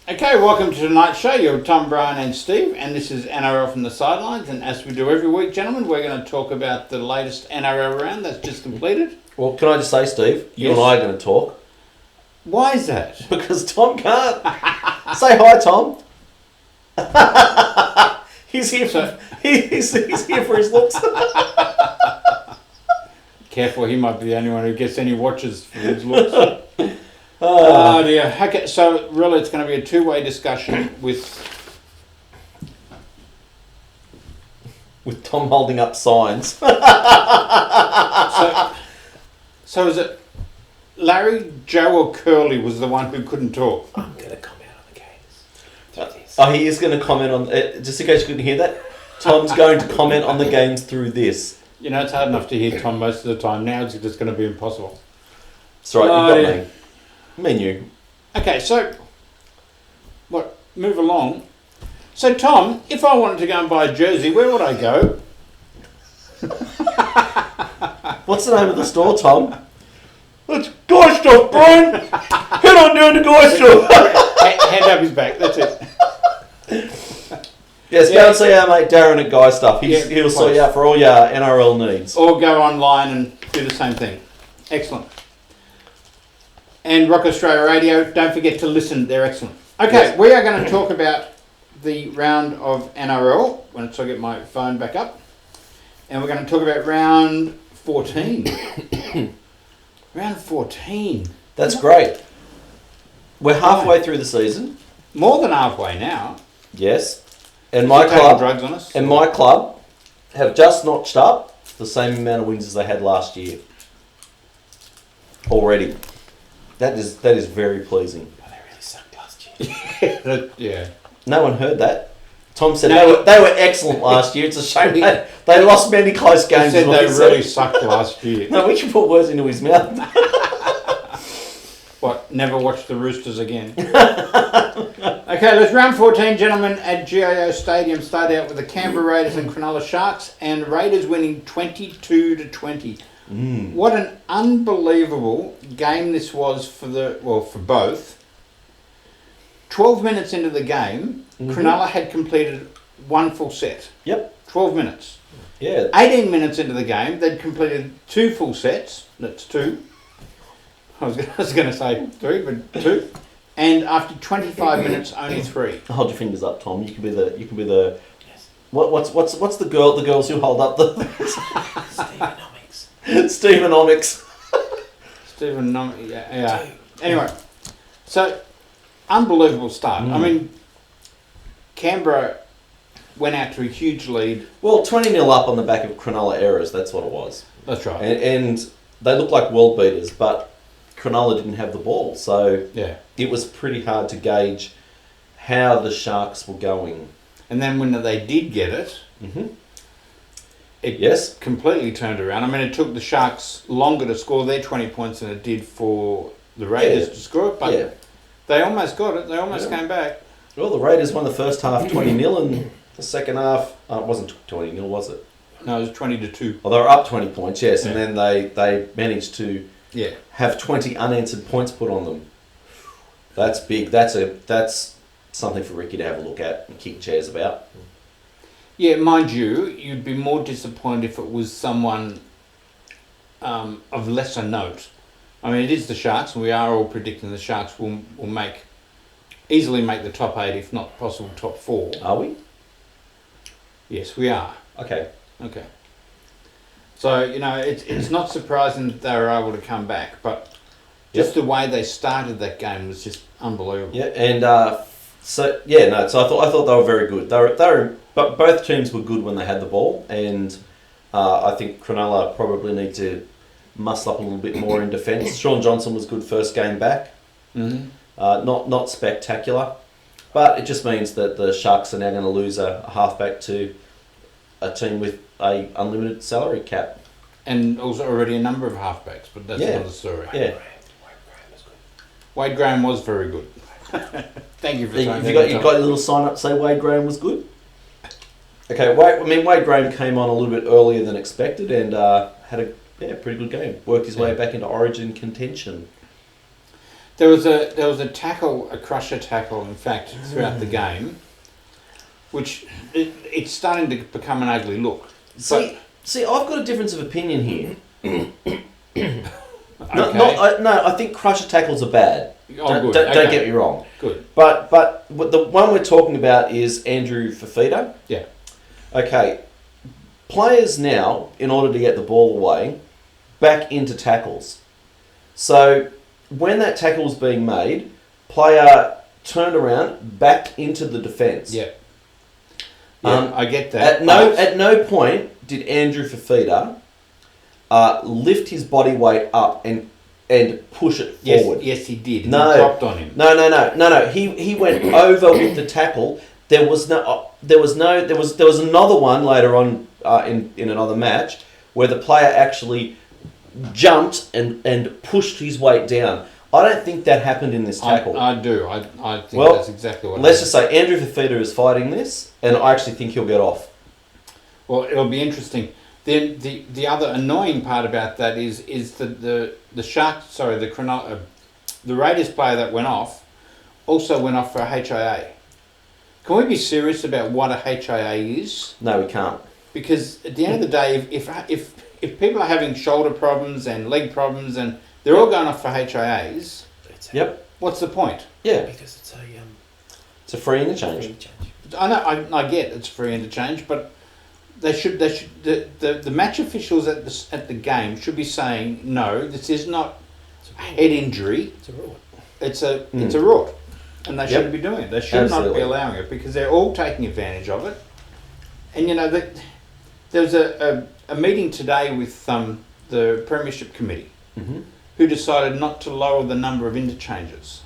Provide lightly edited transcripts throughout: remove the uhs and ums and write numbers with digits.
Okay, welcome to tonight's show. You're Tom, Brian and Steve, and this is NRL from the Sidelines. And as we do every week, gentlemen, we're going to talk about the latest NRL round that's just completed. Well, can I just say, Steve, you and I are going to talk. Why is that? Because Tom can't. Say hi, Tom. He's here for he's here for his looks. Careful, he might be the only one who gets any watches for his looks. Oh dear. Okay, so really it's going to be a two-way discussion with Tom holding up signs. So is it Larry, Joe or Curly was the one who couldn't talk? I'm going to comment on the games. He is going to comment on... just in case you couldn't hear that, Tom's going to comment on the games through this. You know, it's hard enough to hear Tom most of the time. Now it's just going to be impossible. That's right, you've got me. Menu. Okay, so... Move along. So, Tom, if I wanted to go and buy a jersey, where would I go? What's the name of the store, Tom? It's Guy Stuff, Brian! Head on down to Guy Stuff! Hand up his back, that's it. Yes, go and see our mate Darren at Guy Stuff. He'll sort you out for all your NRL needs. Or go online and do the same thing. Excellent. And Rock Australia Radio, don't forget to listen, they're excellent. Okay, yes. We are going to talk about the round of NRL, once I get my phone back up. And we're going to talk about round 14. Round 14. That's great. We're halfway through the season. More than halfway now. Yes. And my club drugs on us? And my club have just notched up the same amount of wins as they had last year. Already. That is very pleasing. Oh, they really sucked last year. Yeah. No one heard that. Tom said they were excellent last year. It's a shame they lost many close games. He said they really sucked last year. No, we can put words into his mouth. What, never watch the Roosters again? Okay, let's round 14, gentlemen, at GIO Stadium. Start out with the Canberra Raiders and Cronulla Sharks, and Raiders winning 22-20. What an unbelievable game this was for both. 12 minutes into the game, Cronulla had completed one full set. Yep. 12 minutes. Yeah. 18 minutes into the game, they'd completed two full sets. That's two. I was going to say three, but two. And after 25 minutes, only three. Hold your fingers up, Tom. You can be the. Yes. What's the girls who hold up the Stephenomics. Stephenomics. Yeah. Anyway, so unbelievable start. I mean, Canberra went out to a huge lead. Well, 20-0 up on the back of Cronulla errors. That's what it was. That's right. And they looked like world beaters, but Cronulla didn't have the ball, so it was pretty hard to gauge how the Sharks were going. And then when they did get it, it completely turned around. I mean, it took the Sharks longer to score their 20 points than it did for the Raiders to score it, but they almost got it. They almost came back. Well, the Raiders won the first half 20-0, and the second half, it wasn't 20-0, was it? No, it was 20-2. Well, they were up 20 points, yes, and then they managed to have 20 unanswered points put on them. That's big. That's something for Ricky to have a look at and kick chairs about. Yeah, mind you, you'd be more disappointed if it was someone of lesser note. I mean, it is the Sharks, and we are all predicting the Sharks will easily make the top 8, if not possible top 4. Are we? Yes, we are. Okay. So, you know, it's not surprising that they were able to come back, but just the way they started that game was just unbelievable. Yeah, and so I thought they were very good. But both teams were good when they had the ball, and I think Cronulla probably need to muscle up a little bit more in defence. Sean Johnson was good first game back. Not spectacular, but it just means that the Sharks are now going to lose a halfback to a team with a unlimited salary cap. And also already a number of halfbacks, but that's another story. Wade Graham was very good. Thank you for saying that. You got your little sign up to say Wade Graham was good? Okay, Wade Graham came on a little bit earlier than expected and had a pretty good game. Worked his way back into Origin contention. There was a tackle, a crusher tackle, in fact, throughout the game, which it's starting to become an ugly look. See, I've got a difference of opinion here. Okay. I think crusher tackles are bad. Oh, good. Don't Okay. get me wrong. Good. But what the one we're talking about is Andrew Fafita. Yeah. Okay. Players now, in order to get the ball away, back into tackles. So when that tackle was being made, player turned around, back into the defence. Yeah. Yeah, I get that. At no point did Andrew Fafita lift his body weight up and push it forward. Yes, he did. No. He dropped on him. No. He went over with the tackle. There was another one later on in another match where the player actually jumped and pushed his weight down. I don't think that happened in this tackle. I do. I think Well, that's exactly what. Let's just say Andrew Fafita is fighting this, and I actually think he'll get off. Well, it'll be interesting. Then the other annoying part about that is the Sharks. Sorry, the Raiders player that went off also went off for a HIA. Can we be serious about what a HIA is? No, we can't. Because at the end of the day, if people are having shoulder problems and leg problems and they're all going off for HIAs, Yep. what's the point? Yeah. Because it's It's a free interchange. free change. I know, I get it's free interchange, but they should the match officials at the game should be saying no, this is not a head injury. It's a rule. It's a rort, and they shouldn't be doing it. They should not Absolutely. be allowing it because they're all taking advantage of it. And you know there was a meeting today with the Premiership Committee Mm-hmm. who decided not to lower the number of interchanges.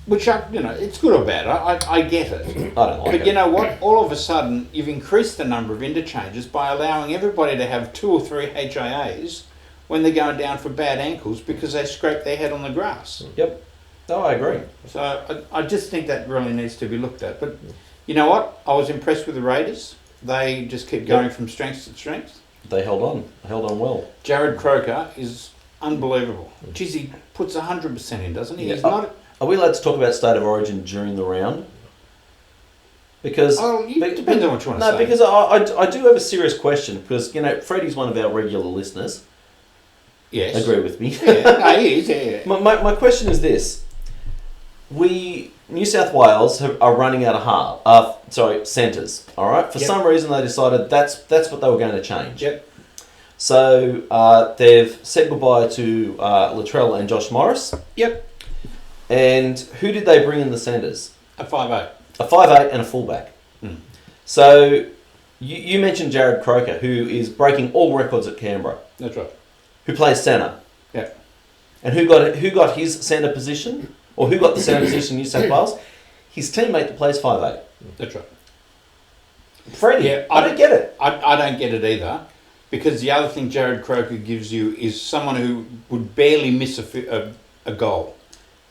Which it's good or bad. I get it. I don't like But it. you know what? All of a sudden, you've increased the number of interchanges by allowing everybody to have 2 or 3 HIAs when they're going down for bad ankles because they scrape their head on the grass. Yep. No, I agree. So I just think that really needs to be looked at. But you know what? I was impressed with the Raiders. They just keep going from strength to strength. They held on well. Jared Croker is unbelievable. Geez, he puts 100% in, doesn't he? Yeah. He's not... Are we allowed to talk about State of Origin during the round? Because it depends on what you want to no, say. because I do have a serious question because Freddie's one of our regular listeners. Yes. Agree with me. Yeah, no, he is, yeah. My question is this: New South Wales are running out of centres. All right. For some reason, they decided that's what they were going to change. Yep. So they've said goodbye to Latrell and Josh Morris. Yep. And who did they bring in the centres? A 5'8". A 5'8" and a fullback. Hmm. So you mentioned Jared Croker, who is breaking all records at Canberra, That's right. who plays centre. Yeah. And who got his centre position, or who got the centre position in New South Wales? His teammate that plays 5'8". That's right. Freddie, Yeah, I don't get it. I don't get it either. Because the other thing Jared Croker gives you is someone who would barely miss a goal.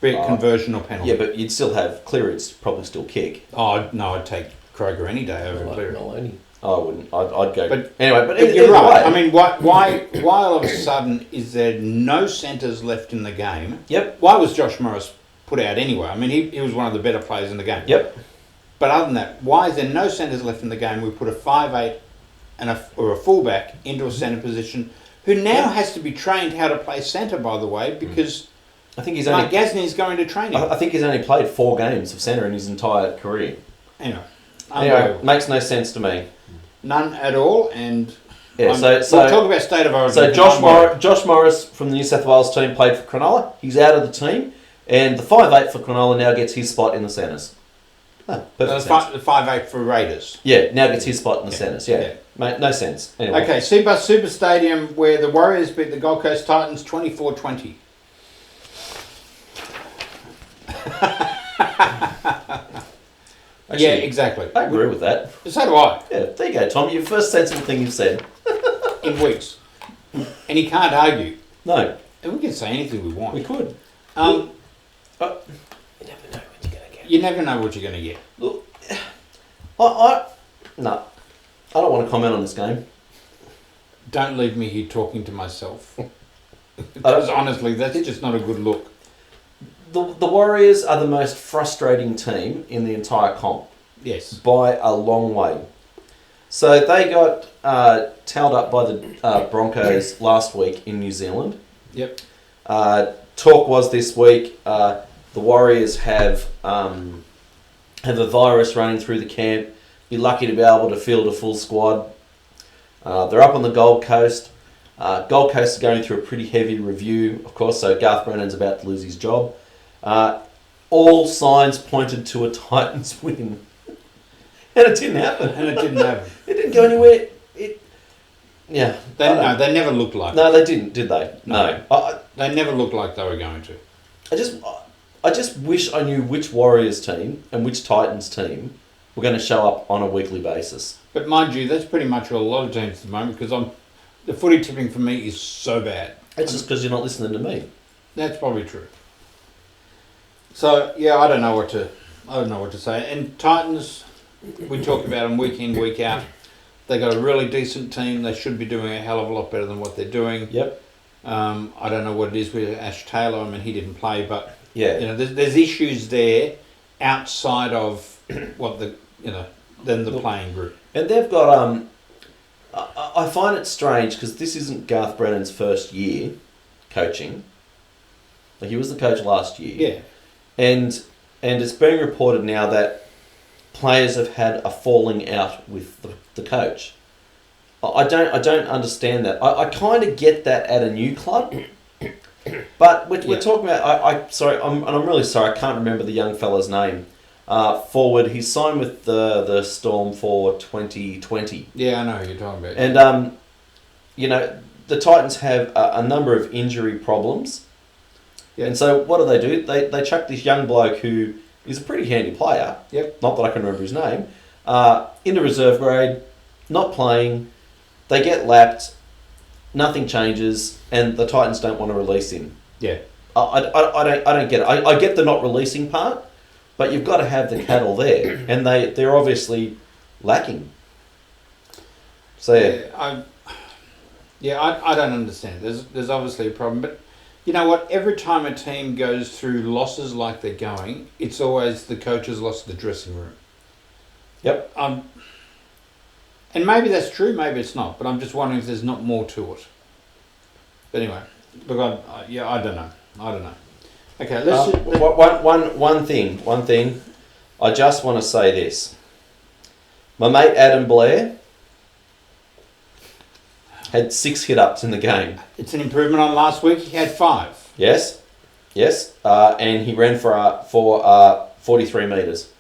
Be it conversion or penalty. Yeah, but you'd still have Cleary'd probably still kick. Oh, no, I'd take Croker any day over Cleary. Maloney. I wouldn't. I'd go. But- anyway, but But you're either right. way. I mean, why all of a sudden is there no centres left in the game? Yep. Why was Josh Morris put out anyway? I mean, he was one of the better players in the game. Yep. But other than that, why is there no centres left in the game? We put a 5'8" or a fullback into a centre position, who now has to be trained how to play centre, by the way, because I think he's Mark only. Gasnier is going to train him. I think he's only played 4 games of centre in his entire career. Anyway, Anyway, unbelievable. makes no sense to me. None at all. And Yeah. we'll talk about state of origin. So Josh Morris from the New South Wales team played for Cronulla. He's out of the team, and the 5'8" for Cronulla now gets his spot in the centres. No, perfect sense. The 5'8" for Raiders. Yeah, now gets his spot in the centres. Yeah. Yeah. Mate, no sense. Anyway. Okay, Seabus Super Stadium, where the Warriors beat the Gold Coast Titans 24-20. Actually, Yeah, exactly. I agree with that. So do I, Yeah, there you go, Tom. Your first sensible thing you've said. in weeks. And he can't argue. No, And we can say anything we want. we could. Um, You never know what you're going to get. you never know what you're going to get. Look, no, I don't want to comment on this game. Don't leave me here talking to myself. Because honestly, that's just not a good look. the Warriors are the most frustrating team in the entire comp Yes. by a long way. So they got towed up by the Broncos last week in New Zealand. Yep. Talk was this week the Warriors have a virus running through the camp. Be lucky to be able to field a full squad. They're up on the Gold Coast. Gold Coast is going through a pretty heavy review, of course, so Garth Brennan's about to lose his job. All signs pointed to a Titans win. And it didn't happen. It didn't go anywhere. They never looked like No, they didn't, did they? No. They never looked like they were going to. I just wish I knew which Warriors team and which Titans team were going to show up on a weekly basis. But mind you, that's pretty much what a lot of teams at the moment, because the footy tipping for me is so bad. It's just because you're not listening to me. That's probably true. So yeah, I don't know what to say. And Titans, we talk about them week in, week out. They got a really decent team. They should be doing a hell of a lot better than what they're doing. Yep. I don't know what it is with Ash Taylor. I mean, he didn't play, but Yeah. you know, there's issues there outside of what than the playing group. And they've got I find it strange because this isn't Garth Brennan's first year coaching. Like, he was the coach last year. Yeah. And it's being reported now that players have had a falling out with the coach. I don't understand that. I kind of get that at a new club, but we're talking about. I'm really sorry. I can't remember the young fella's name. Forward, he's signed with the Storm for 2020. Yeah, I know who you're talking about. And the Titans have a number of injury problems. Yeah. And so what do? They chuck this young bloke who is a pretty handy player. Yep. Not that I can remember his name. Into reserve grade, not playing. They get lapped. Nothing changes, and the Titans don't want to release him. Yeah. I don't get it. I get the not releasing part, but you've got to have the cattle there, and they're obviously lacking. So I don't understand. There's obviously a problem, but you know what? Every time a team goes through losses like they're going, it's always the coach's lost the dressing room. Yep. And maybe that's true, maybe it's not. But I'm just wondering if there's not more to it. But anyway, look, I don't know. Okay, let's. One thing. I just want to say this. My mate Adam Blair had 6 hit-ups in the game. It's an improvement on last week. He had 5. Yes, and he ran for 43 metres.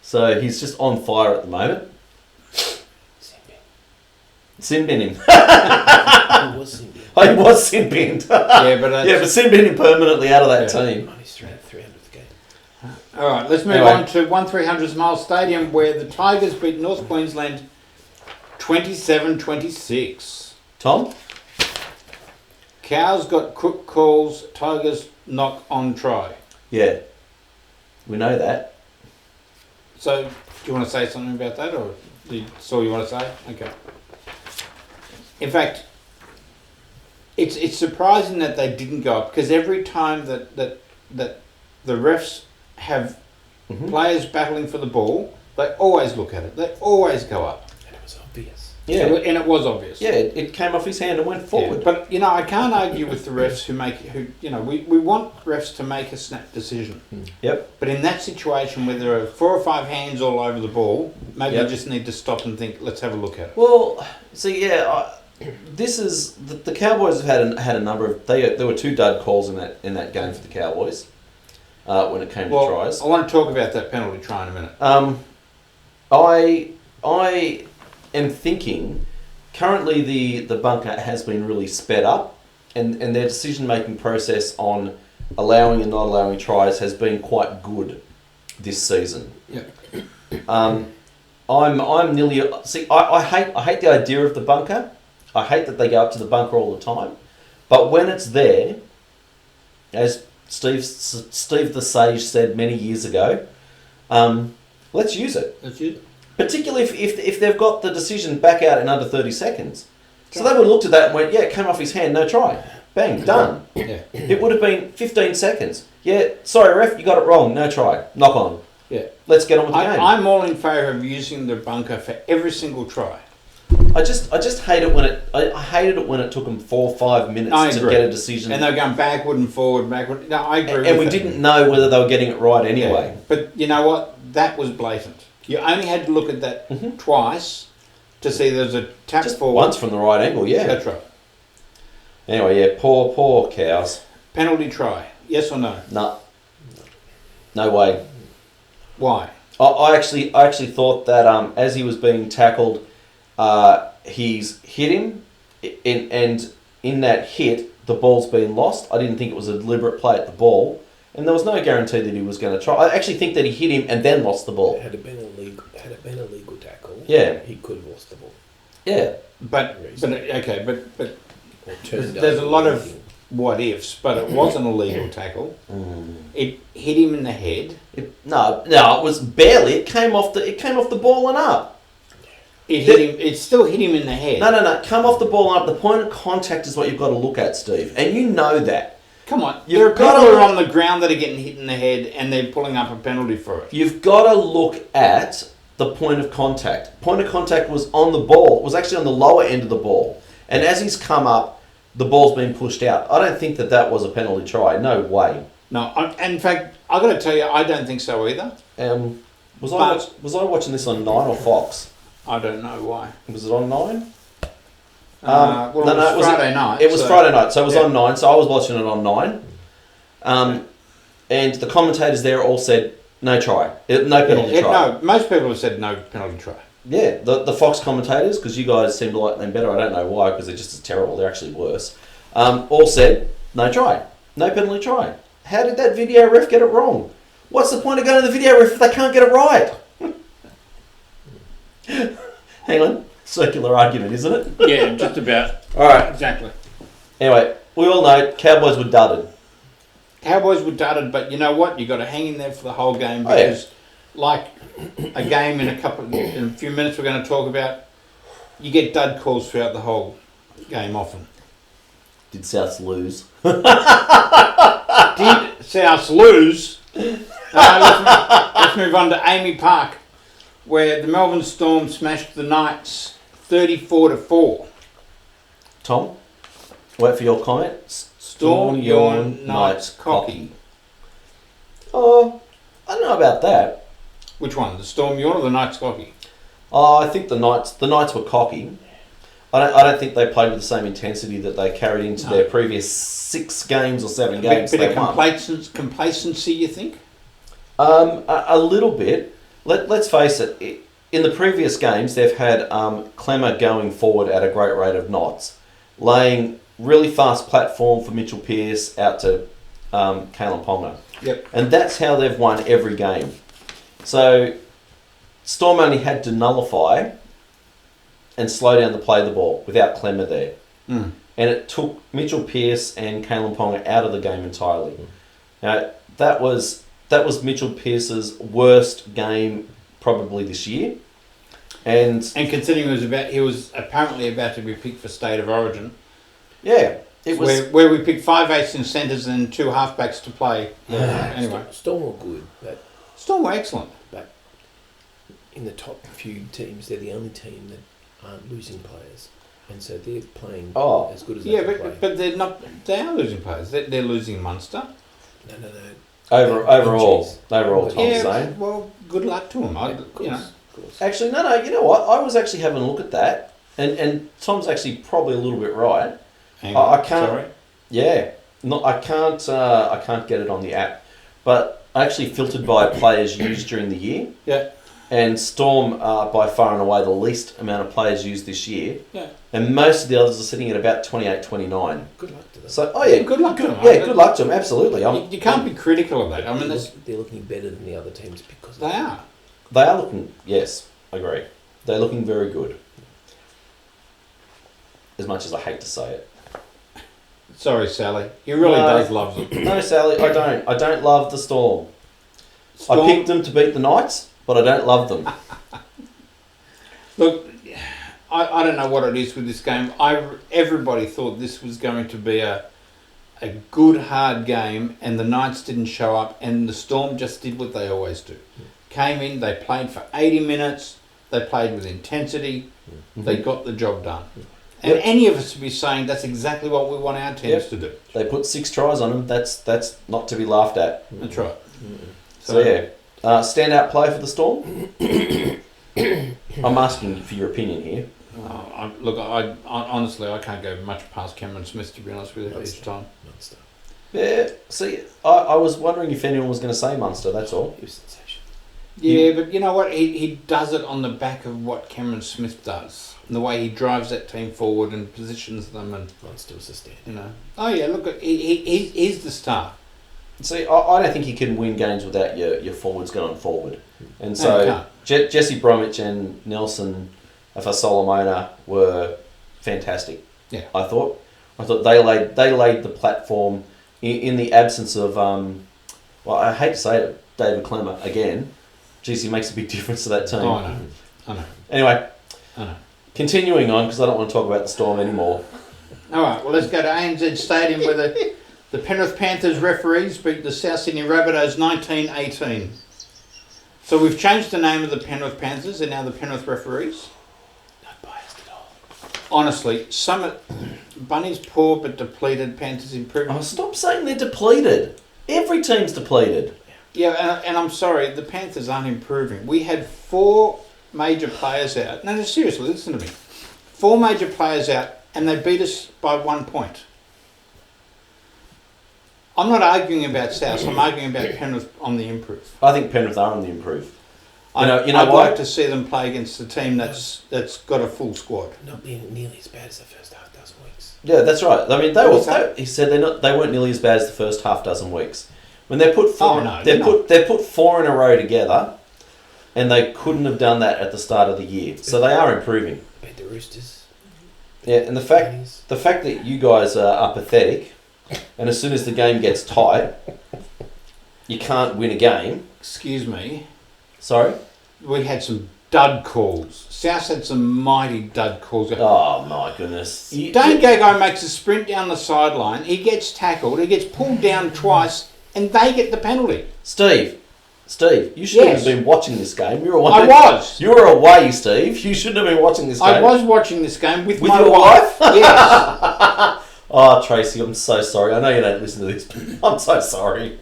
So he's just on fire at the moment. Sin bin him. He was sin bin. Oh, he was sin binned. But sin bin him permanently out of that team. On his 300th game. All right, let's move on to 1300 Mile Stadium, where the Tigers beat North Queensland 27-26. Tom? Cows got crook calls, Tigers knock on try. Yeah, we know that. So, do you want to say something about that, or that's all you want to say? Okay. In fact, it's surprising that they didn't go up, because every time that the refs have players battling for the ball, they always look at it. They always go up. And it was obvious. Yeah, and it was obvious. Yeah, it came off his hand and went forward. Yeah, but I can't argue with the refs we want refs to make a snap decision. Yep. But in that situation where there are 4 or 5 hands all over the ball, maybe you just need to stop and think, let's have a look at it. Well, this is the Cowboys have had a number of. There were 2 dud calls in that game for the Cowboys when it came to tries. I want to talk about that penalty try in a minute. I am thinking currently the bunker has been really sped up, and their decision making process on allowing and not allowing tries has been quite good this season. Yeah. I'm nearly I hate the idea of the bunker. I hate that they go up to the bunker all the time, but when it's there, as Steve the Sage said many years ago, let's use it. Let's use it. Particularly if they've got the decision back out in under 30 seconds. So they would have looked at that and went, yeah, it came off his hand, no try. Bang, done. Yeah. It would have been 15 seconds. Yeah, sorry, ref, you got it wrong. No try. Knock on. Yeah. Let's get on with the game. I'm all in favour of using the bunker for every single try. I just hate it when I hated it when it took them 4 or 5 minutes I to agree. get a decision. And they're going backward and forward, backward. No, I agree. And we with that. didn't know whether they were getting it right anyway. Yeah. But you know what? That was blatant. You only had to look at that twice to see there's a tap Just forward. once from the right angle, yeah. That's right. Anyway, yeah, poor cows. Penalty try. Yes or no? No way. Why? I actually thought that as he was being tackled, he's hit him, and in that hit, the ball's been lost. I didn't think it was a deliberate play at the ball, and there was no guarantee that he was going to try. I actually think that he hit him and then lost the ball. Had it been a legal tackle, Yeah. he could have lost the ball. Yeah. But okay, but Or turned there's a up lot or of anything. what ifs. But it wasn't a legal tackle. It hit him in the head. No, it was barely. It came off the ball and up. It hit him. It still hit him in the head. No. Come off the ball and up. The point of contact is what you've got to look at, Steve, and you know that. Come on, You've there are people got to- who are on the ground that are getting hit in the head, and they're pulling up a penalty for it. You've got to look at the point of contact. Point of contact was on the ball. It was actually on the lower end of the ball. And as he's come up, the ball's been pushed out. I don't think that was a penalty try. No way. No, in fact, I've got to tell you, I don't think so either. Was I watching this on 9 or Fox? I don't know why. Was it on 9? Well, it was Friday night. It was so- Friday night, so it was yeah. on 9, so I was watching it on 9. And the commentators there all said, no try. No penalty try. No, most people have said no penalty try. Yeah, the Fox commentators, because you guys seem to like them better. I don't know why, because they're just as terrible. They're actually worse. All said, no try. No penalty try. How did that video ref get it wrong? What's the point of going to the video ref if they can't get it right? Hang on. Circular argument, isn't it? Yeah, just about. All right. Exactly. Anyway, we all know Cowboys were dudded. Cowboys were dudded, but you know what? You got to hang in there for the whole game Oh, yeah. because, like a game in a few minutes, we're going to talk about. You get dud calls throughout the whole game often. Did Souths lose? Did South lose? Let's move on to Amy Park, where the Melbourne Storm smashed the Knights 34-4. Tom, wait for your comment. Storm your Knights cocky. Oh, I don't know about that. Which one? The Storm Yawn or the Knights cocky? Oh, I think the Knights were cocky. I don't think they played with the same intensity that they carried into their previous 6 games or 7 games. Bit they of won. complacency, you think? A little bit. Let's face it. In the previous games, they've had Clemmer going forward at a great rate of knots, laying really fast platform for Mitchell Pearce out to Kalen Ponga. Yep. And that's how they've won every game. So Storm only had to nullify and slow down the play of the ball without Clemmer there. Mm. And it took Mitchell Pearce and Kalen Ponga out of the game entirely. Now, that was Mitchell Pearce's worst game probably this year. And considering he was apparently about to be picked for State of Origin, yeah, it was. where we picked 5/8 in centres and 2 halfbacks to play. Anyway, Storm were good, but Storm were excellent. in the top few teams, they're the only team that aren't losing players, and so they're playing as good as they can play. but they're not. They are losing players. They're losing Munster. No. Overall, Tom's Yeah, saying. well, good luck to them. Of course. Actually, no. You know what? I was actually having a look at that, and Tom's actually probably a little bit right. Hang on, I can't. Sorry. Yeah, no, I can't. I can't get it on the app, but I actually filtered by players used during the year. Yeah. And Storm are by far and away the least amount of players used this year. Yeah. And most of the others are sitting at about 28, 29. Good luck to them. So, oh yeah, Good luck to them. Yeah, good luck to them. Absolutely. You can't be critical of that. I mean, They're looking better than the other teams because they are. They are looking. Yes, I agree. They're looking very good. As much as I hate to say it. Sorry, Sally. He really No. does love them. No, Sally, I don't. I don't love the Storm. Storm, I picked them to beat the Knights, but I don't love them. Look, I don't know what it is with this game. Everybody thought this was going to be a a good hard game and the Knights didn't show up and the Storm just did what they always do. Came in, they played for 80 minutes, they played with intensity, they got the job done. And any of us would be saying that's exactly what we want our teams to do. They put 6 tries on them, that's not to be laughed at. That's right. So yeah, standout play for the Storm? I'm asking for your opinion here. I honestly, I can't go much past Cameron Smith, to be honest with you, each time. Munster. Yeah, see, I was wondering if anyone was going to say Munster, that's all. He was sensational. Yeah, but you know what? He does it on the back of what Cameron Smith does. And the way he drives that team forward and positions them and... Munster was a stand. You know. Oh yeah, look, he's the star. See, I don't think you can win games without your forwards going forward. And so Jesse Bromwich and Nelson Afa-Solomona were fantastic. Yeah. I thought they laid the platform in the absence of well, I hate to say it, David Clemmer again. Geez, he makes a big difference to that team. Oh, I know. Anyway, I know. continuing on, because I don't want to talk about the Storm anymore. All right, well, let's go to ANZ Stadium where the Penrith Panthers referees beat the South Sydney Rabbitohs 19-18. So we've changed the name of the Penrith Panthers. They're now the Penrith referees. Not biased at all. Honestly, Bunny's poor but depleted, Panthers improving. Oh, stop saying they're depleted. Every team's depleted. Yeah, and I'm sorry, the Panthers aren't improving. We had 4 major players out. No, seriously, listen to me. 4 major players out, and they beat us by 1 point. I'm not arguing about South. I'm arguing about Penrith on the improve. I think Penrith are on the improve. I'd like to see them play against a team that's got a full squad. Not being nearly as bad as the first half dozen weeks. Yeah, that's right. I mean, he said they weren't nearly as bad as the first half dozen weeks. When they put 4, they put 4 in a row together, and they couldn't have done that at the start of the year. So they are improving. Beat the Roosters. Yeah, and the fact that you guys are apathetic, and as soon as the game gets tight, you can't win a game. Excuse me. Sorry? We had some dud calls. South had some mighty dud calls. Oh, my goodness. Dane Gagai makes a sprint down the sideline. He gets tackled. He gets pulled down twice, and they get the penalty. Steve, you shouldn't have been watching this game. You were away, Steve. You shouldn't have been watching this game. I was watching this game with my your wife? Yes. Oh, Tracy, I'm so sorry. I know you don't listen to this, but I'm so sorry.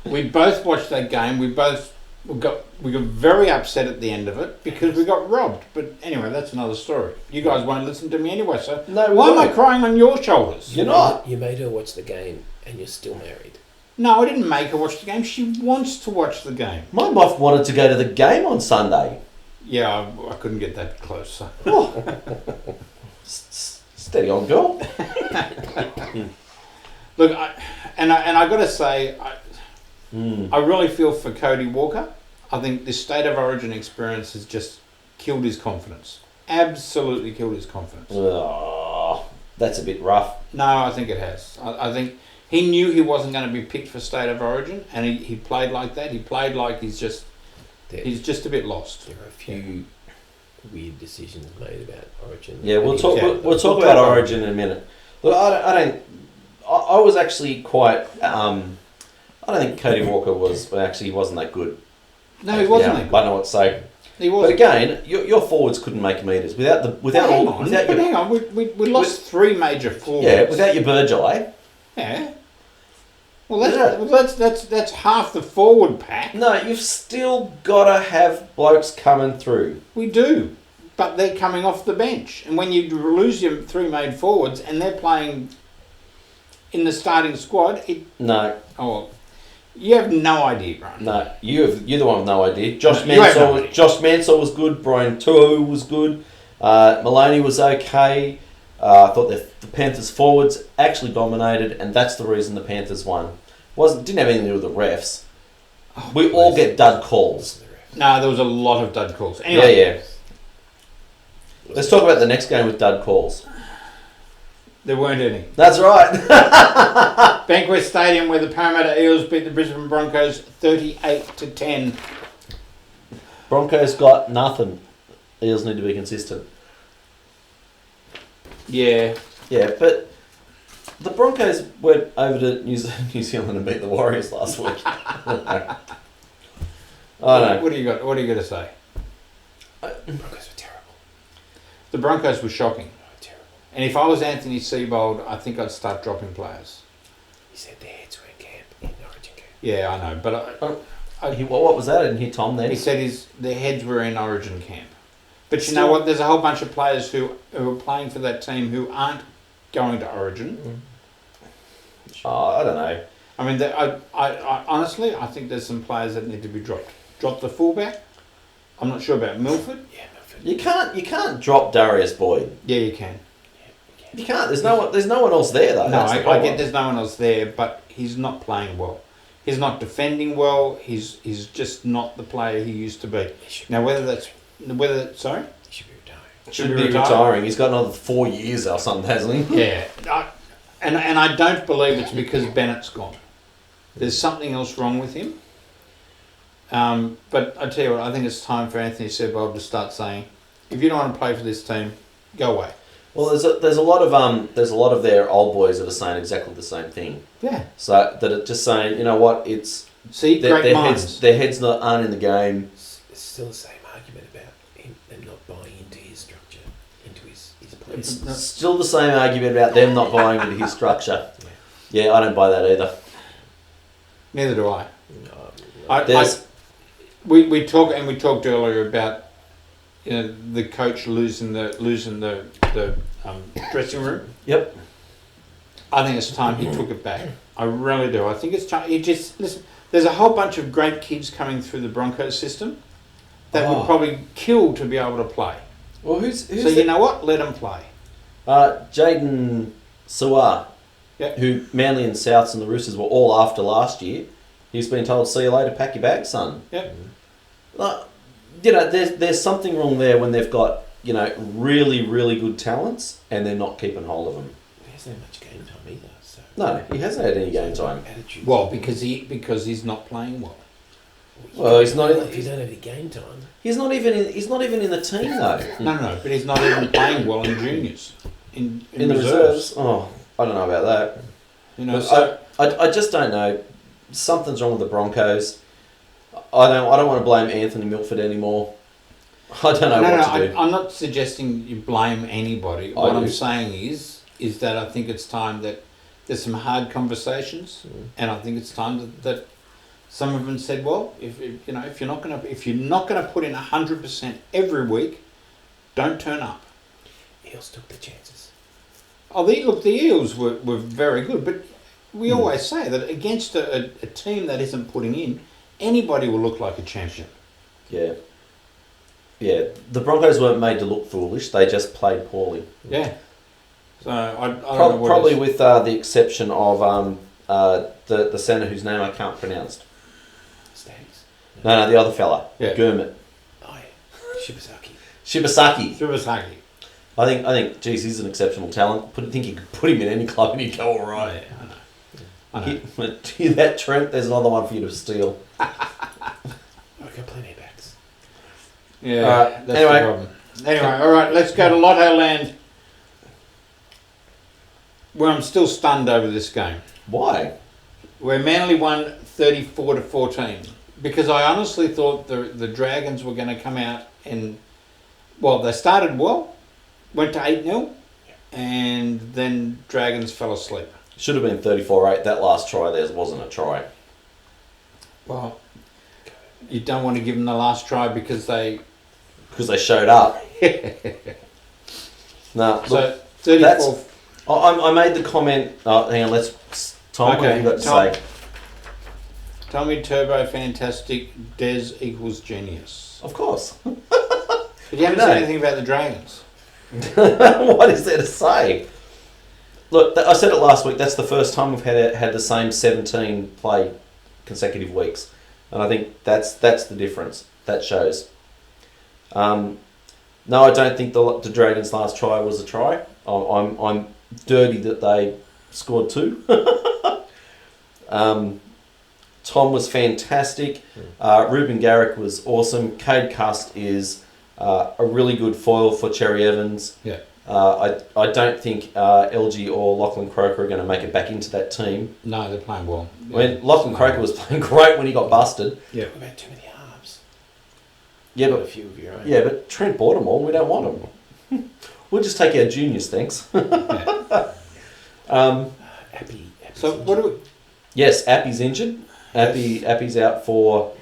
We both watched that game. We got very upset at the end of it because we got robbed. But anyway, that's another story. You guys won't listen to me anyway, so why am I crying on your shoulders? You're not. You made her watch the game, and you're still married. No, I didn't make her watch the game. She wants to watch the game. My wife wanted to go to the game on Sunday. Yeah, I couldn't get that close. So. Oh. Steady on, girl. Look, I got to say, I really feel for Cody Walker. I think this State of Origin experience has just killed his confidence. Absolutely killed his confidence. Oh, that's a bit rough. No, I think it has. I think he knew he wasn't going to be picked for State of Origin, and he played like that. He played like he's just a bit lost. There are a few weird decisions made about Origin. Yeah, we'll talk about Origin in a minute. Look, I was actually quite. I don't think Cody Walker he wasn't that good. No, he wasn't that good. I don't know what to say. He wasn't. But again, your forwards couldn't make meters hang on, we lost 3 major forwards. Yeah, without your Burgeye. Yeah. Well, that's half the forward pack. No, you've still got to have blokes coming through. We do, but they're coming off the bench, and when you lose your 3 made forwards and they're playing in the starting squad, no. Oh, you have no idea, Brian. No, you're the one with no idea. Josh Mansell was good. Brian Tuohu was good. Maloney was okay. I thought the Panthers forwards actually dominated, and that's the reason the Panthers won. Didn't have anything to do with the refs. We all get dud calls. No, there was a lot of dud calls. Anyway. Yeah. Let's talk about the next game with dud calls. There weren't any. That's right. Bankwest Stadium, where the Parramatta Eels beat the Brisbane Broncos 38-10. Broncos got nothing. Eels need to be consistent. Yeah. Yeah, but The Broncos went over to New Zealand and beat the Warriors last week. I know. What do you got? What are you going to say? The Broncos were terrible. The Broncos were shocking. Terrible. And if I was Anthony Seibold, I think I'd start dropping players. He said their heads were in camp, in Origin camp. Yeah, I know, but What was that? I didn't hear Tom then. he said their heads were in Origin camp. But you know what? There's a whole bunch of players who are playing for that team who aren't going to Origin. I don't know. I mean, I honestly, I think there's some players that need to be dropped. Drop the fullback. I'm not sure about Milford. Yeah, Milford. You can't drop Darius Boyd. Yeah, you can. You can't. There's no one else there though. No, I get there's no one else there, but he's not playing well. He's not defending well. He's just not the player he used to be. Now, sorry, He should be retiring. Should be retiring. He's got another 4 years or something, hasn't he? Yeah, and I don't believe it's because Bennett's gone. There's something else wrong with him. But I tell you what, I think it's time for Anthony Seibold to start saying, if you don't want to play for this team, go away. Well, there's a lot of their old boys that are saying exactly the same thing. Yeah. So that are just saying, you know what, it's great minds. Their heads aren't in the game. It's still the same argument about them not buying into his structure, into his plan. It's still the same argument about them not buying into his structure. Yeah, I don't buy that either. Neither do I. No, We talked earlier about the coach losing the dressing room. Yep. I think it's time he took it back. I really do. I think it's time. Listen. There's a whole bunch of great kids coming through the Broncos system that would probably kill to be able to play. Well, who's so you know what? Let them play. Jaden Suar, Yep. who Manly and Souths and the Roosters were all after last year. He's been told, "See you later, pack your bags, son." Yep. There's something wrong there when they've got really really good talents and they're not keeping hold of them. he hasn't had much game time either. So No, he hasn't had any game time. attitude. Well, because he's not playing well. Well, he's not. If you don't have any game time, He's not even in the team though. No, but he's not even playing well in juniors. In In the reserves. Oh, I don't know about that. You know, I just don't know. Something's wrong with the Broncos. I don't want to blame Anthony Milford anymore. I don't know what to do. I'm not suggesting you blame anybody. What I'm saying is that I think it's time that there's some hard conversations, and I think it's time that some of them said, well, if you're not gonna put in 100% every week, don't turn up. Eels took the chances. Oh, the Eels were very good, but we always say that against a team that isn't putting in, anybody will look like a champion. Yeah. Yeah. The Broncos weren't made to look foolish. They just played poorly. Yeah. So I don't know what probably with the exception of the centre whose name I can't pronounce. Stags. No, the other fella. Yeah. Gurmit. Oh yeah. Shibasaki. Shibasaki. I think, geez, he's an exceptional talent. I think you could put him in any club and he'd go all right. Yeah, I know. Hear that, Trent? There's another one for you to steal. I've got plenty of backs. Yeah, Alright, that's anyway. the problem. Anyway, all right, let's go to Lotto Land, where I'm still stunned over this game. Why? Where Manly won 34-14, because I honestly thought the Dragons were going to come out and, well, they started well, went to 8-0, and then Dragons fell asleep. Should have been 34-8. That last try there wasn't a try. Well, you don't want to give them the last try because they showed up. No, So look, 34. I made the comment. Hang on, Tom, what have you got to say? Tommy Turbo Fantastic, Des equals genius. Of course. But you haven't said anything about the Dragons. What is there to say? Look, I said it last week. That's the first time we've had the same 17 play consecutive weeks, and I think that's the difference. That shows. No, I don't think the Dragons' last try was a try. I'm dirty that they scored 2. Tom was fantastic. Ruben Garrick was awesome. Cade Cust is a really good foil for Cherry Evans. Yeah. I don't think LG or Lachlan Croker are going to make it back into that team. No, they're playing well. When Lachlan Croker was playing great when he got busted. Yeah. What about too many halves? Yeah, Got a but few of your own. yeah, but Trent Baltimore, we don't want him. We'll just take our juniors, thanks. Appy. So what do we? Yes, Appy's injured. Appy's out for,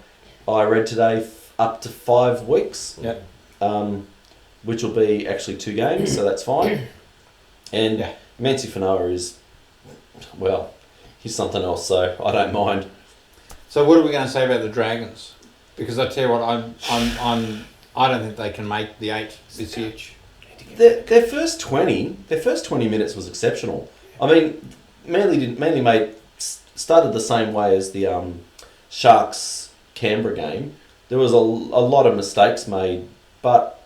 I read today, up to 5 weeks. Yep. Which will be actually 2 games, so that's fine. And Yeah. Mansi Fanoa is, well, he's something else, so I don't mind. So what are we going to say about the Dragons? Because I tell you what, I don't think they can make the 8 this year. Their first 20 minutes was exceptional. I mean, Manly started the same way as the Sharks Canberra game. There was a lot of mistakes made, but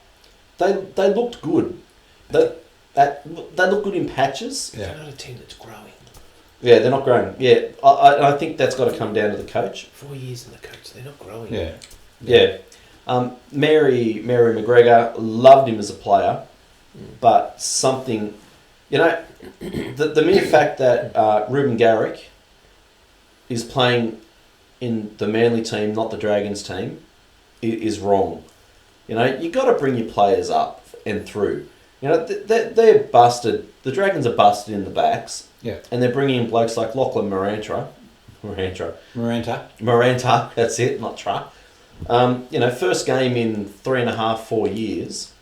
they looked good. They look good in patches. They're not a team that's growing. Yeah, they're not growing. Yeah, I think that's got to come down to the coach. 4 years in the coach, they're not growing. Yeah. Mary McGregor, loved him as a player, but something, the mere fact that Ruben Garrick is playing in the Manly team, not the Dragons team, is wrong. You got to bring your players up and through. They're busted. The Dragons are busted in the backs. Yeah. And they're bringing in blokes like Lachlan Maranta, that's it, not Tra. First game in 3.5, 4 years,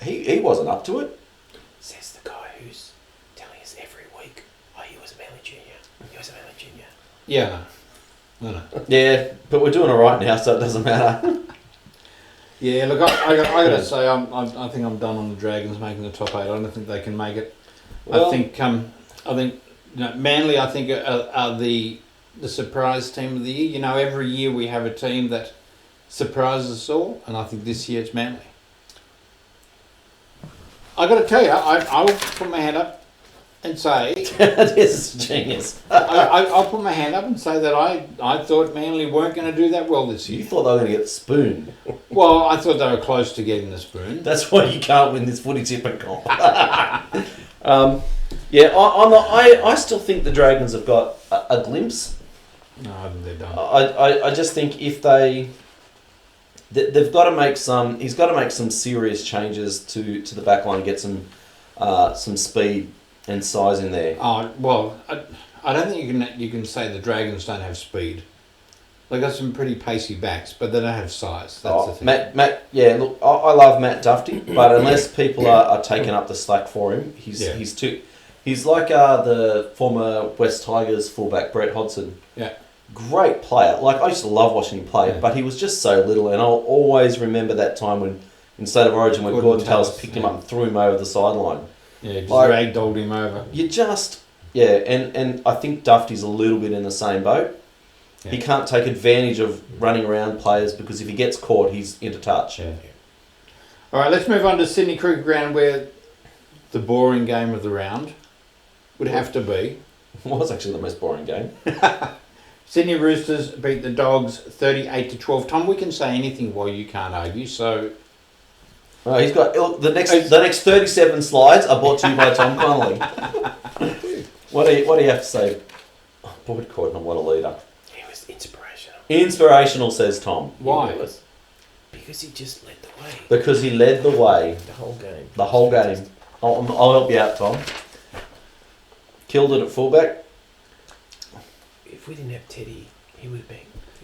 he wasn't up to it. Says the guy who's telling us every week, he was a Manly junior. He was a Manly junior. Yeah, no. Yeah, but we're doing all right now, so it doesn't matter. Yeah, look, I got to say, I think I'm done on the Dragons making the top 8. I don't think they can make it. Well, I think Manly, I think, are the surprise team of the year. Every year we have a team that surprises us all, and I think this year it's Manly. I got to tell you, I will put my hand up and say this is genius. I'll put my hand up and say that I thought Manly weren't going to do that well this You year. thought they were going to get the spoon. Well, I thought they were close to getting the spoon. That's why you can't win this footy tipper comp. I still think the Dragons have got a glimpse. No, I think they're done. I just think if they've got to make some. He's got to make some serious changes to the back line, get some speed and size in there. Oh well, I don't think you can say the Dragons don't have speed. They got some pretty pacey backs, but they don't have size. That's the thing. Matt. Yeah, look, I love Matt Duffy, but unless people are taking up the slack for him, he's too. He's like the former West Tigers fullback Brett Hodgson. Yeah. Great player. Like, I used to love watching him play, but he was just so little, and I'll always remember that time when, in State of Origin, when Gordon Tallis picked him up and threw him over the sideline. Yeah, just ragdolled him over. You just... Yeah, and I think Duffy's a little bit in the same boat. Yeah. He can't take advantage of running around players because if he gets caught, he's into touch. Yeah. All right, let's move on to Sydney Cricket Ground, where the boring game of the round would have to be. It was actually the most boring game. Sydney Roosters beat the Dogs 38-12. Tom, we can say anything while you can't argue, so... He's got the next 37 slides are brought to you by Tom Connolly. What do you have to say? Oh, Boyd Cordner, what a leader. He was inspirational. Inspirational, says Tom. Why? Because he just led the way. Because he led the way. The whole game. I'll help you out, Tom. Killed it at fullback. If we didn't have Teddy, he would have been.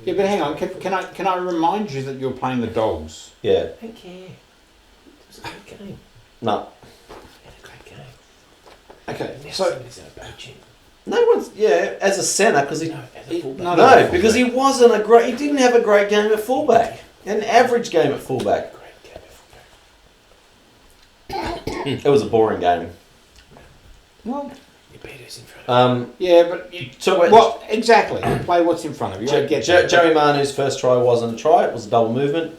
Yeah, but hang on. Can I remind you that you're playing the Dogs? Yeah. I don't care. It was a great game. No. He had a great game. Okay, Now so... somebody's out poaching. No one's... Yeah, as a centre, because he... No, as a fullback. No, because he wasn't a great... He didn't have a great game at fullback. An average game at fullback. Great game at fullback. It was a boring game. Well... You beat us in front of yeah, but... What exactly? Play what's in front of you. Jerry Manu's first try wasn't a try. It was a double movement.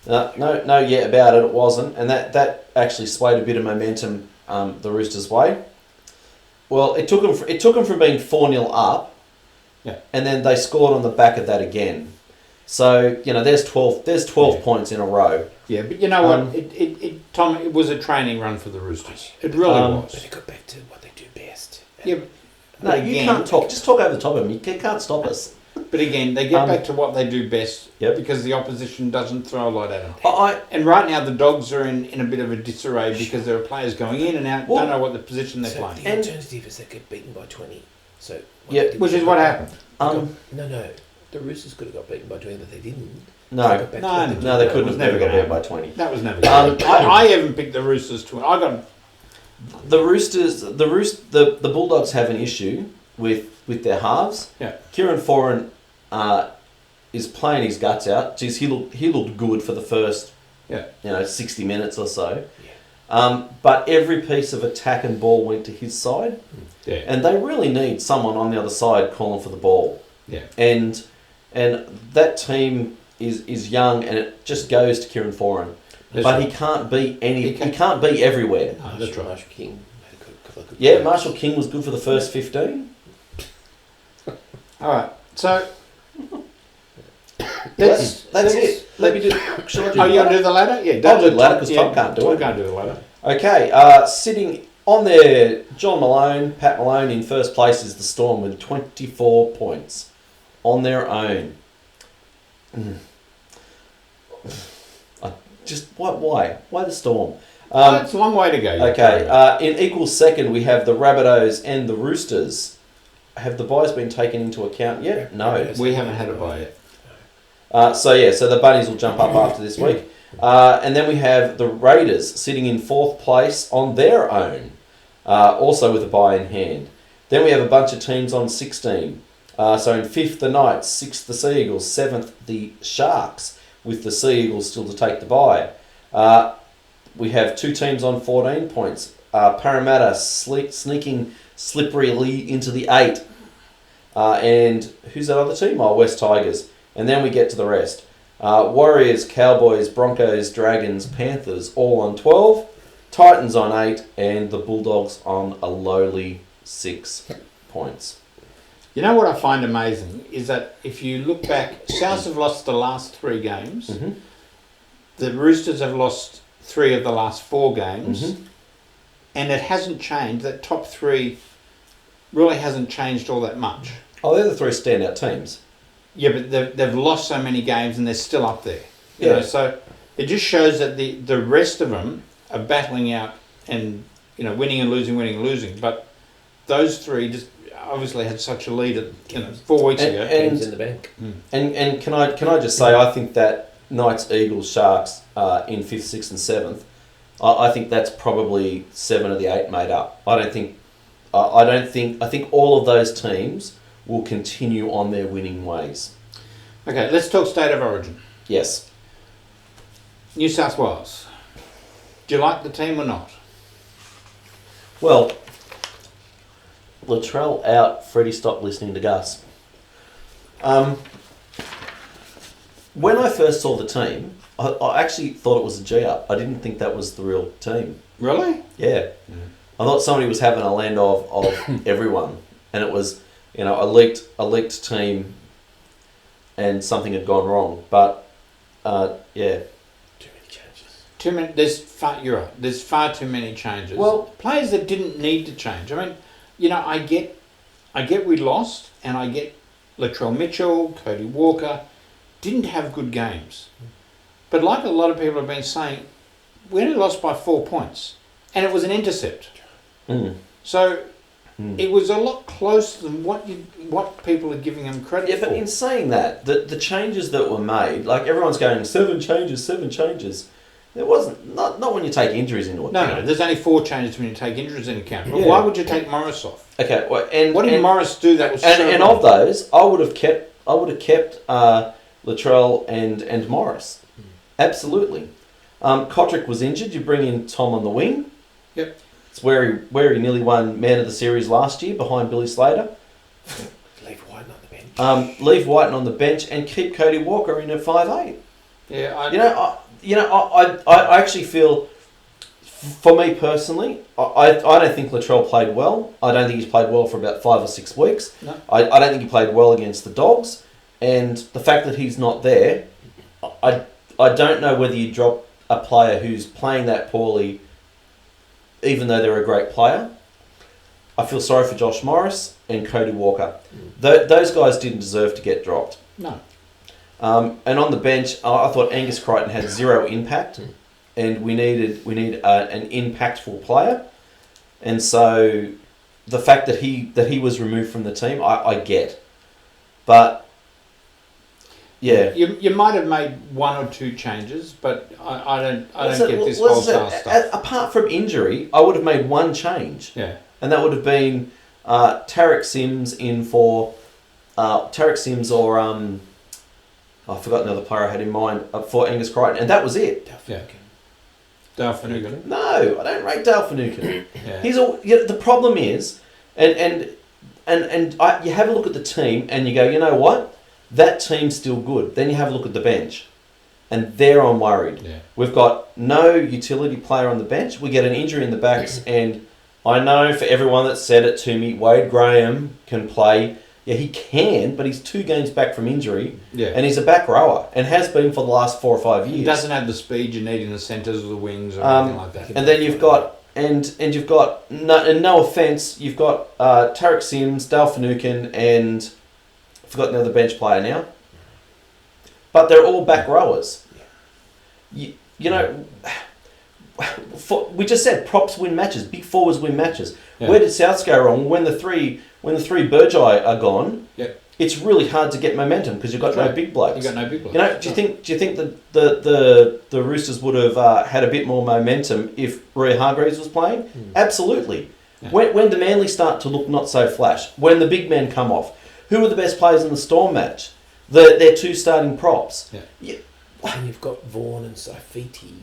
No, about it. It wasn't. And that actually swayed a bit of momentum the Roosters' way. Well, it took them from being 4-0 up, yeah, and then they scored on the back of that again. So there's 12 points in a row. Yeah, but you know what? Tom, it was a training run for the Roosters. It really was. But they got back to what they do best. Yeah, No, you can't talk. Just talk over the top of them. You can't stop us. But again, they get back to what they do best Yep. because the opposition doesn't throw a lot at them. I And right now, the Dogs are in a bit of a disarray because there are players going in and out, don't know what the position they're So playing. the alternative is they get beaten by 20. So what Yeah, they did Which was is they what got- happened. No. The Roosters could have got beaten by 20, but they didn't. No. They got back to No, what they no, do they well. couldn't have never never got gonna beat by 20. That was never good. I haven't picked the Roosters to win. I got The Roosters, the Bulldogs have an issue with their halves. Yeah. Kieran Foran is playing his guts out. Geez, he looked good for the first 60 minutes or so. But every piece of attack and ball went to his side. Yeah. And they really need someone on the other side calling for the ball. Yeah. And that team is young, and it just goes to Kieran Foran. But he can't be he can't be everywhere. That's right. Marshall King had a couple of good Yeah, games. Marshall King was good for the first 15. All right. So That's it. Let me do. Shall I do? Oh, you the want to do the ladder? Yeah. I'll do the ladder because Tom can't do Tom it. can't do the ladder. Okay, sitting on there, John Malone, Pat Malone in first place is the Storm with 24 points on their own. Why the Storm? It's a long way to go. Okay, in equal second we have the Rabbitohs and the Roosters. Have the buys been taken into account yet? No. We haven't had a buy yet. So the Bunnies will jump up after this week. And then we have the Raiders sitting in fourth place on their own, also with a bye in hand. Then we have a bunch of teams on 16. So in fifth, the Knights, sixth, the Sea Eagles, seventh, the Sharks, with the Sea Eagles still to take the bye. We have two teams on 14 points. Parramatta sneaking slipperily into the 8. And who's that other team? West Tigers. And then we get to the rest. Warriors, Cowboys, Broncos, Dragons, Panthers all on 12. Titans on 8. And the Bulldogs on a lowly 6 points. You know what I find amazing is that if you look back, Souths have lost the last 3 games. Mm-hmm. The Roosters have lost 3 of the last 4 games. Mm-hmm. And it hasn't changed. That top 3 really hasn't changed all that much. Oh, they're the 3 standout teams. Yeah, but they've lost so many games and they're still up there. You Yeah. know, so it just shows that the rest of them are battling out and winning and losing. But those 3 just obviously had such a lead at 4 weeks ago. Games in the bank. And can I just say, I think that Knights, Eagles, Sharks in 5th, 6th and 7th, I think that's probably 7 of the 8 made up. I think all of those teams will continue on their winning ways. Okay, let's talk state of origin. Yes. New South Wales. Do you like the team or not? Well, Latrell out, Freddie stopped listening to Gus. When I first saw the team, I actually thought it was a G-up. I didn't think that was the real team. Really? Yeah. I thought somebody was having a land of everyone, and it was a leaked team, and something had gone wrong. But yeah, Too many changes. You're right. There's far too many changes. Well, players that didn't need to change. I mean, I get we lost, and I get Latrell Mitchell, Cody Walker didn't have good games. But like a lot of people have been saying, we only lost by 4 points, and it was an intercept. So it was a lot closer than what people are giving them credit for. Yeah, but in saying that, the changes that were made, like everyone's going 7 changes. There wasn't not when you take injuries into account. No, there's only 4 changes when you take injuries into account. But Yeah. why would you take Morris off? Okay, well, and What did Morris do that was and of those, I would have kept Latrell and Morris. Absolutely. Kotrick was injured. You bring in Tom on the wing. Yep. It's where he nearly won Man of the Series last year behind Billy Slater. Leave Whiten on the bench. Leave Whiten on the bench and keep Cody Walker in at 5'8". Yeah, I actually feel, for me personally, I don't think Latrell played well. I don't think he's played well for about 5 or 6 weeks. No. I don't think he played well against the Dogs. And the fact that he's not there, I don't know whether you drop a player who's playing that poorly, even though they're a great player. I feel sorry for Josh Morris and Cody Walker. Those guys didn't deserve to get dropped. No. And on the bench, I thought Angus Crichton had zero impact, and we need an impactful player. And so the fact that he was removed from the team, I get, but yeah, you might have made one or two changes, but I don't get this wholesale stuff. Apart from injury, I would have made one change. Yeah. And that would have been Tarek Sims in for Tarek Sims or I've forgotten another player I had in mind for Angus Crichton, and that was it. Yeah. Dale Finucane. No, I don't rate Dale Finucane. Yeah. The problem is, and you have a look at the team and you go, you know what, that team's still good. Then you have a look at the bench, and there I'm worried. Yeah. We've got no utility player on the bench. We get an injury in the backs, and I know for everyone that said it to me, Wade Graham can play. Yeah, he can, but he's 2 games back from injury, and he's a back rower, and has been for the last 4 or 5 years. He doesn't have the speed you need in the centres or the wings or anything like that. And then you've got, and you've got, no offence, you've got Tarek Sims, Dale Finucane, and I've forgotten the other bench player now. But they're all back rowers. You know, we just said props win matches, big forwards win matches. Yeah. Where did Souths go wrong? When the three Burgeye are gone, it's really hard to get momentum because you've got no big blokes. You've got no big blokes. You know, do you think that the Roosters would have had a bit more momentum if Roy Hargreaves was playing? Absolutely. Yeah. When do Manly start to look not so flash? When the big men come off? Who are the best players in the Storm match? Their 2 starting props. Yeah. And you've got Vaughan and Saifiti.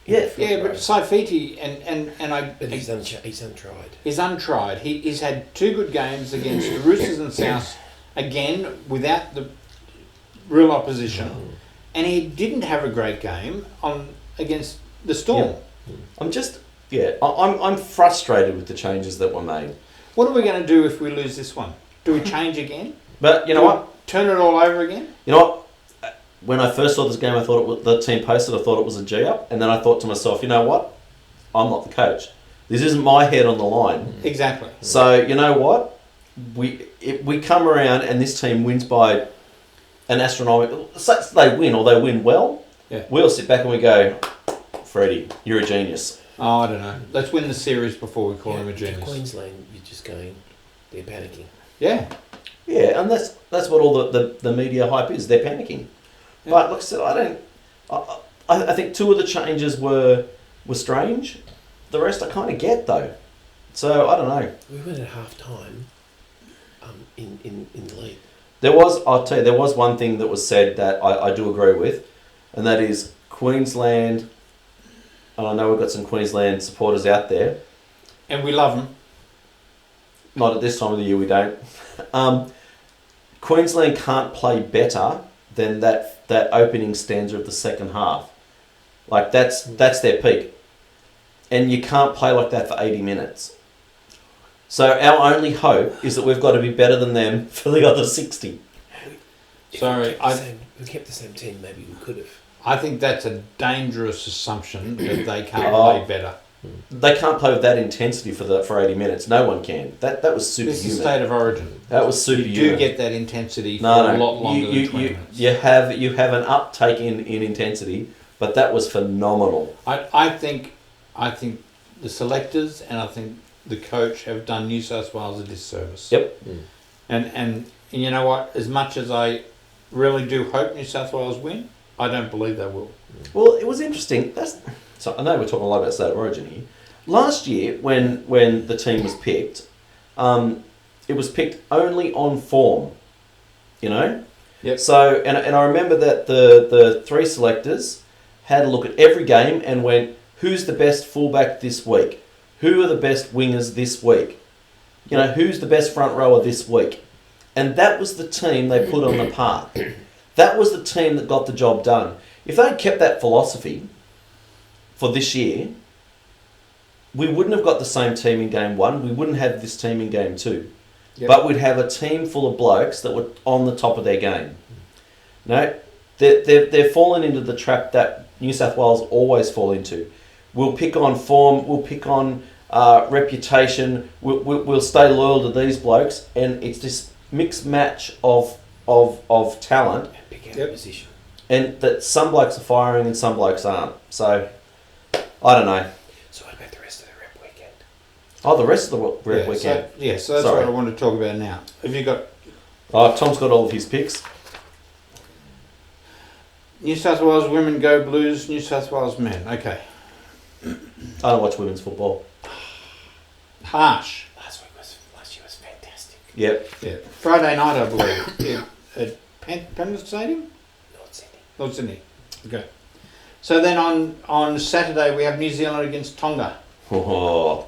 Yeah, but Saifiti and I. But he's untried. He's untried. He's had 2 good games against the Roosters and South, again without the real opposition, and he didn't have a great game against the Storm. Yeah. I'm frustrated with the changes that were made. What are we going to do if we lose this one? Do we change again? But you know what? Turn it all over again? You know what? When I first saw this game, I thought the team posted. I thought it was a G-up, and then I thought to myself, you know what? I'm not the coach. This isn't my head on the line. Exactly. So you know what? We come around and this team wins by an astronomical. They win or they win well. Yeah. We'll sit back and we go, Freddie, you're a genius. Oh, I don't know. Let's win the series before we call him a genius. Queensland, you're just going. They're panicking. Yeah. Yeah, and that's what all the media hype is. They're panicking. Yeah. But like I said, I think 2 of the changes were strange. The rest I kind of get though. So I don't know. We went at half time. In the league. I'll tell you, there was one thing that was said that I do agree with, and that is Queensland. And I know we've got some Queensland supporters out there, and we love them. Not at this time of the year, we don't. Queensland can't play better than that opening stanza of the second half. Like that's their peak. And you can't play like that for 80 minutes. So our only hope is that we've got to be better than them for the other 60. Sorry, we kept the same team, maybe we could have. I think that's a dangerous assumption that they can't play better. They can't play with that intensity for 80 minutes. No one can. That was superhuman. This is State of Origin. That was superhuman. You do get that intensity for a lot longer than 20 minutes. You have an uptake in intensity, but that was phenomenal. I think the selectors and I think the coach have done New South Wales a disservice. Yep. And you know what? As much as I really do hope New South Wales win, I don't believe they will. Well, it was interesting. So I know we're talking a lot about State of Origin here. Last year, when the team was picked, it was picked only on form. You know. Yep. So and I remember that the 3 selectors had a look at every game and went, who's the best fullback this week? Who are the best wingers this week? You know, who's the best front rower this week? And that was the team they put on the park. That was the team that got the job done. If they'd kept that philosophy for this year, we wouldn't have got the same team in game 1. We wouldn't have this team in game 2. but we'd have a team full of blokes that were on the top of their game. No, they're falling into the trap that New South Wales always fall into. We'll pick on form, we'll pick on reputation, we'll stay loyal to these blokes, and it's this mixed match of talent. And pick out a position. And that some blokes are firing and some blokes aren't. So, I don't know. So what about the rest of the rep weekend? Oh, the rest of the rep weekend. So that's what I want to talk about now. Have you got... Oh, Tom's got all of his picks. New South Wales women go Blues, New South Wales men. Okay. I don't watch women's football. Harsh. Last year was fantastic. Yep. Yeah. Friday night, I believe, at Penrith Stadium? North Sydney. Okay. So then on Saturday we have New Zealand against Tonga. Oh.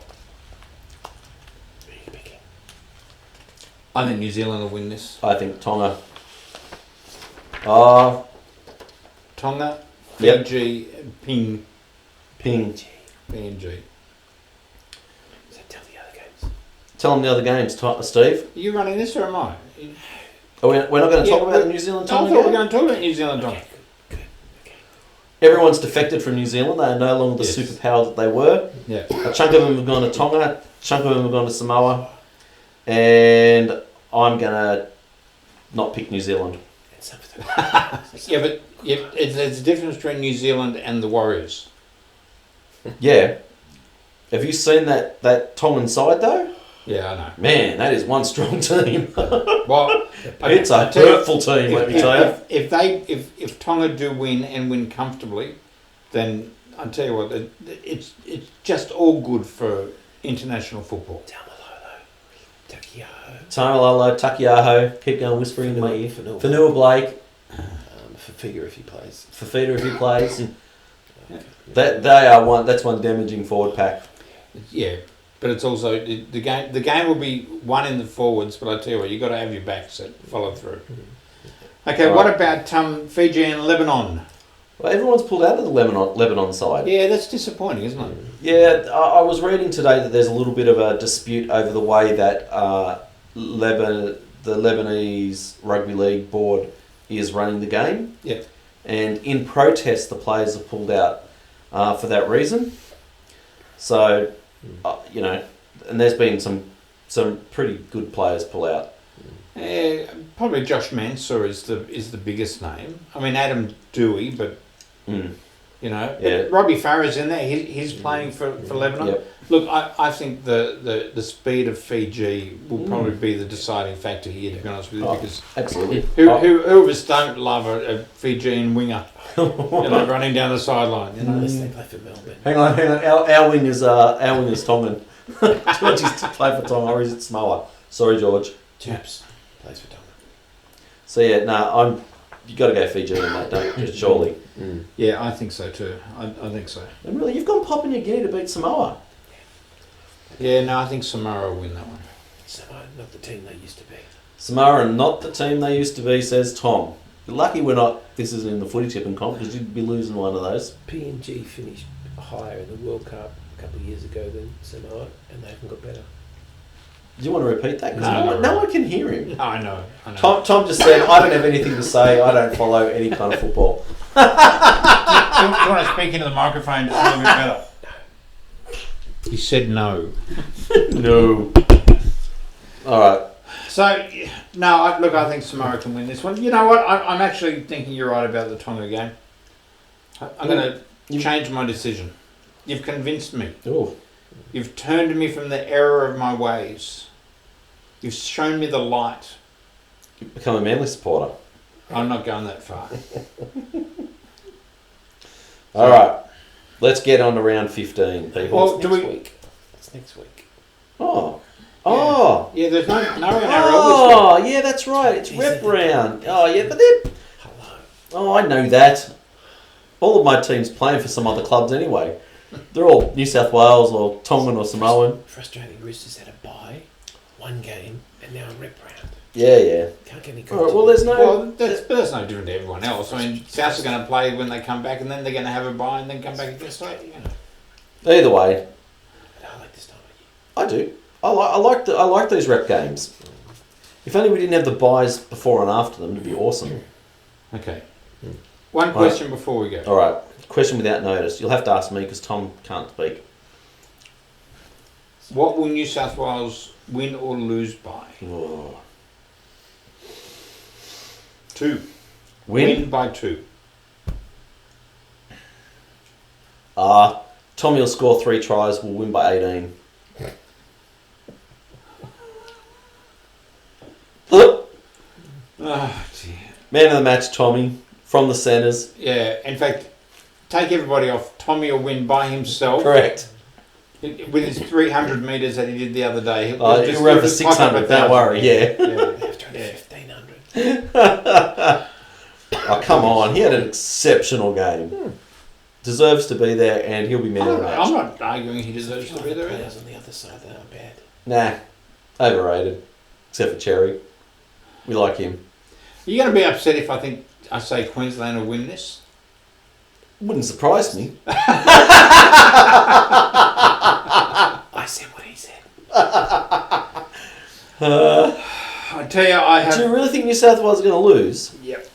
Who are you picking? I think New Zealand will win this. I think Tonga. Tonga, Yep. Fiji, Ping, PNG. PNG. So tell the other games. Tell them the other games, Steve. Are you running this or am I? We're not going to talk about the New I Zealand thought Tonga we were game? going to talk about New Zealand Tonga. Good. Okay. Everyone's defected from New Zealand. They are no longer the Yes. superpower that they were. Yeah. A chunk of them have gone to Tonga. A chunk of them have gone to Samoa. And I'm going to not pick New Zealand. And some of them. Yeah, but there's a difference between New Zealand and the Warriors. Yeah. Have you seen that Tongan side, though? Yeah, I know. Man, that is one strong team. Well, It's a hurtful team, let me tell you. If Tonga do win and win comfortably, then I tell you what, it's just all good for international football. Tamalolo, Takiaho, keep going whispering in my ear. Fanua Blake. Fafita if he plays. Fafita if he plays. That's one damaging forward pack. Yeah, but it's also the game. The game will be won in the forwards, but I tell you what, you got to have your backs that follow through. Okay, All what right. about Fiji and Lebanon? Well, everyone's pulled out of the Lebanon side. Yeah, that's disappointing, isn't it? Yeah, I was reading today that there's a little bit of a dispute over the way that the Lebanese Rugby League board is running the game. Yeah. And in protest, the players have pulled out for that reason. So, and there's been some pretty good players pull out. Probably Josh Mansour is the biggest name. I mean, Adam Dewey, but Yeah. but Robbie Farah's in there. He's playing for Lebanon. Yep. Look, I think the speed of Fiji will probably be the deciding factor here, to be honest with you, because Absolutely. who of us don't love a Fijian winger, running down the sideline? Unless they play for Melbourne. Hang on. Our winger's Tongan. George used to play for Tonga, or is it Samoa? Sorry, George. Chaps plays for Tonga. So yeah, you got to go Fiji in that, don't you? Surely. Yeah, I think so too. I think so. And really, you've gone Papua New Guinea to beat Samoa. Yeah, no, I think Samoa will win that one. Samoa, not the team they used to be. Samoa are not the team they used to be, says Tom. You're lucky this isn't in the footy tipping comp, because you'd be losing one of those. PNG finished higher in the World Cup a couple of years ago than Samoa, and they haven't got better. Do you want to repeat that? Because No. no one can hear him. I know. Tom just said, I don't have anything to say, I don't follow any kind of football. Do you want to speak into the microphone just a little bit better? He said no. No. Alright. So, I think Samoa can win this one. You know what? I'm actually thinking you're right about the Tonga game. I'm going to change my decision. You've convinced me. Oh. You've turned me from the error of my ways. You've shown me the light. You've become a Manly supporter. I'm not going that far. Alright. Let's get on to round 15, people. Well, That's next week. Oh. Yeah, there's no NRL this week. Oh, yeah, that's right. It's rep round. Oh, yeah, but they're... Hello. Oh, I know that. All of my team's playing for some other clubs anyway. They're all New South Wales or Tongan or Samoan. Frustrating. Roosters had a bye, one game, and now a rep round. Yeah. Can't get any All right, well, there's no... Well, that's no different to everyone else. I mean, Souths are going to play when they come back, and then they're going to have a bye, and then come back again. Either way, But I like this time of year. I do. I like these rep games. If only we didn't have the buys before and after them, it'd be awesome. Okay. One question before we go. All right. Question without notice. You'll have to ask me because Tom can't speak. What will New South Wales win or lose by? Oh. 2. Win by 2. Tommy will score 3 tries. We'll win by 18. Oh, dear. Man of the match, Tommy, from the centres. Yeah, in fact, take everybody off. Tommy will win by himself. Correct. With his 300 metres that he did the other day. He'll run for 600, don't worry, yeah. After 1,500. Oh, come on. He had an exceptional game. Deserves to be there, and he'll be man of the match. I'm not arguing he deserves to be there. Players on the other side that are bad. Nah, overrated. Except for Cherry. We like him. Are you going to be upset if I say Queensland will win this? Wouldn't surprise me. I said what he said. I tell you, I have... Do you really think New South Wales are going to lose? Yep.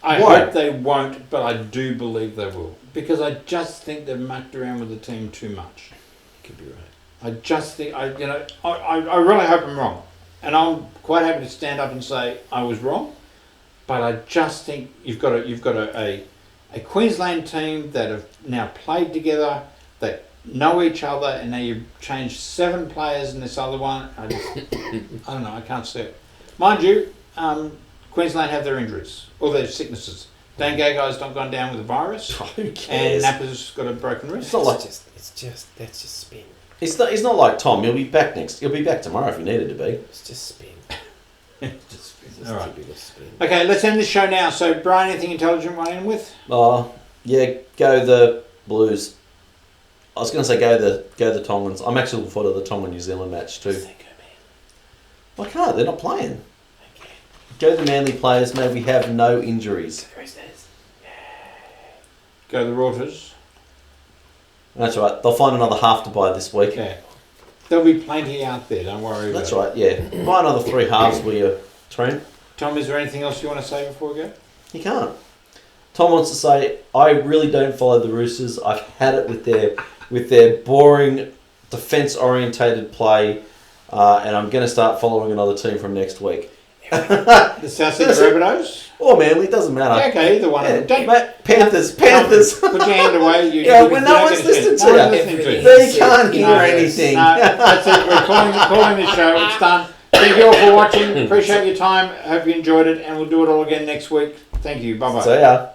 I Why? hope they won't, but I do believe they will. Because I just think they've mucked around with the team too much. Could be right. I just think, I really hope I'm wrong. And I'm quite happy to stand up and say I was wrong. But I just think you've got a Queensland team that have now played together, that know each other, and now you've changed 7 players in this other one. I don't know, I can't see it. Mind you, Queensland have their injuries, or their sicknesses. Dan Gagai's not gone down with a virus. Who cares? And Napper's got a broken wrist. It's not like That's just spin. It's not like Tom. He'll be back he'll be back tomorrow if he needed to be. It's just spin. Just It's all right. typical spin. Okay, let's end the show now. So, Brian, anything intelligent you want to end with? Yeah, go the Blues. I was going to say go the Tongans. I'm actually looking forward to the Tongan New Zealand match too. I can't. They're not playing. Go the Manly players. May we have no injuries. Go the Rotters. That's right. They'll find another half to buy this week. Okay. There'll be plenty out there, don't worry about That's it. right, yeah. Buy another 3 halves, will you, Trent? Tom, is there anything else you want to say before we go? You can't. Tom wants to say, I really don't follow the Roosters. I've had it with their boring, defence-orientated play, and I'm going to start following another team from next week. The South Sydney Rabbitohs? Or Manly, doesn't matter. Yeah, okay, either one of them. Panthers. Put your hand away. Yeah, when no one's listening to you. They can't hear anything. No, that's it. We're calling the show. It's done. Thank you all for watching. Appreciate your time. Hope you enjoyed it, and we'll do it all again next week. Thank you. Bye-bye. See ya.